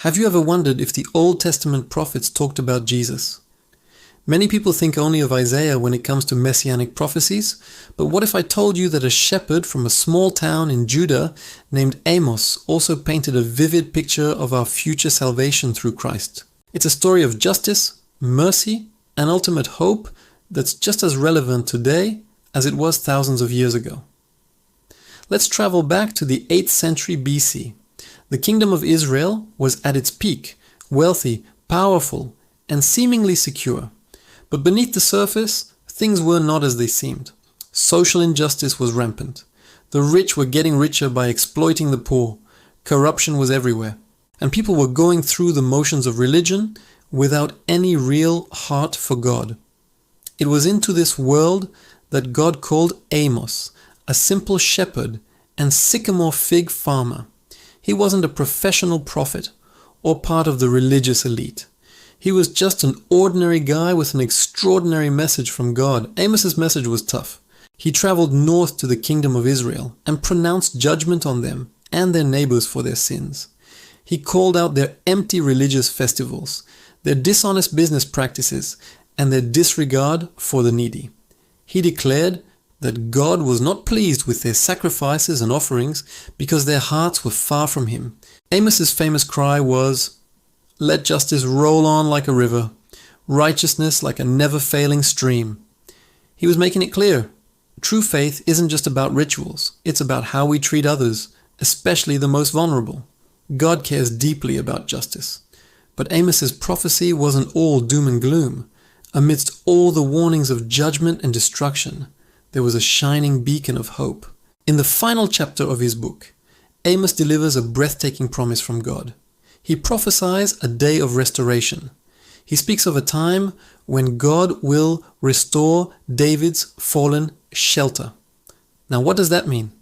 Have you ever wondered if the Old Testament prophets talked about Jesus? Many people think only of Isaiah when it comes to messianic prophecies, but what if I told you that a shepherd from a small town in Judah named Amos also painted a vivid picture of our future salvation through Christ? It's a story of justice, mercy, and ultimate hope that's just as relevant today as it was thousands of years ago. Let's travel back to the 8th century BC. The kingdom of Israel was at its peak, wealthy, powerful, and seemingly secure. But beneath the surface, things were not as they seemed. Social injustice was rampant. The rich were getting richer by exploiting the poor. Corruption was everywhere. And people were going through the motions of religion without any real heart for God. It was into this world that God called Amos, a simple shepherd and sycamore fig farmer. He wasn't a professional prophet or part of the religious elite. He was just an ordinary guy with an extraordinary message from God. Amos's message was tough. He traveled north to the kingdom of Israel and pronounced judgment on them and their neighbors for their sins. He called out their empty religious festivals, their dishonest business practices, and their disregard for the needy. He declared that God was not pleased with their sacrifices and offerings because their hearts were far from Him. Amos's famous cry was, "Let justice roll on like a river, righteousness like a never-failing stream." He was making it clear, true faith isn't just about rituals, it's about how we treat others, especially the most vulnerable. God cares deeply about justice. But Amos's prophecy wasn't all doom and gloom. Amidst all the warnings of judgment and destruction, there was a shining beacon of hope. In the final chapter of his book, Amos delivers a breathtaking promise from God. He prophesies a day of restoration. He speaks of a time when God will restore David's fallen shelter. Now, what does that mean?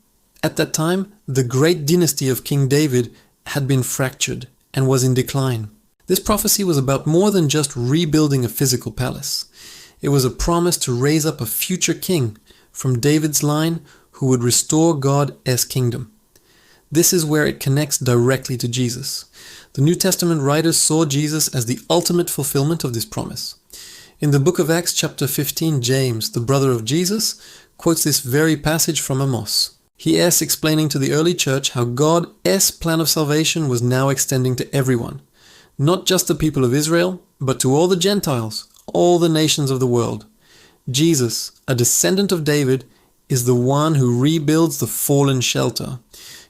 At that time, the great dynasty of King David had been fractured and was in decline. This prophecy was about more than just rebuilding a physical palace. It was a promise to raise up a future king from David's line who would restore God's kingdom. This is where it connects directly to Jesus. The New Testament writers saw Jesus as the ultimate fulfillment of this promise. In the book of Acts chapter 15, James, the brother of Jesus, quotes this very passage from Amos. He is explaining to the early church how God's plan of salvation was now extending to everyone. Not just the people of Israel, but to all the Gentiles, all the nations of the world. Jesus, a descendant of David, is the one who rebuilds the fallen shelter.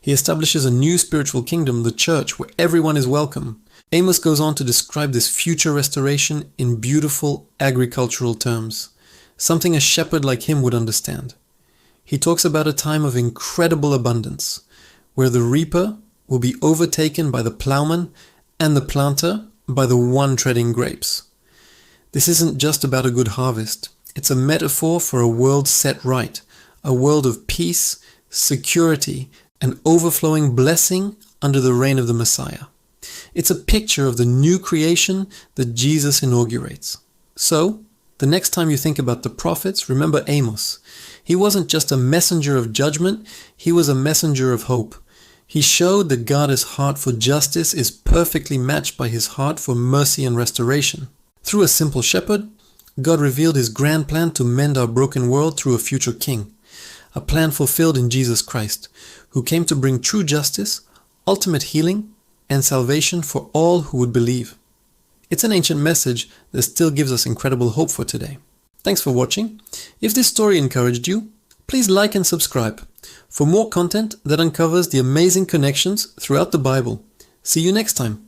He establishes a new spiritual kingdom, the church, where everyone is welcome. Amos goes on to describe this future restoration in beautiful agricultural terms, something a shepherd like him would understand. He talks about a time of incredible abundance, where the reaper will be overtaken by the plowman and the planter by the one treading grapes. This isn't just about a good harvest. It's a metaphor for a world set right, a world of peace, security, and overflowing blessing under the reign of the Messiah. It's a picture of the new creation that Jesus inaugurates. So, the next time you think about the prophets, remember Amos. He wasn't just a messenger of judgment, he was a messenger of hope. He showed that God's heart for justice is perfectly matched by His heart for mercy and restoration. Through a simple shepherd, God revealed His grand plan to mend our broken world through a future king, a plan fulfilled in Jesus Christ, who came to bring true justice, ultimate healing, and salvation for all who would believe. It's an ancient message that still gives us incredible hope for today. Thanks for watching. If this story encouraged you, please like and subscribe for more content that uncovers the amazing connections throughout the Bible. See you next time.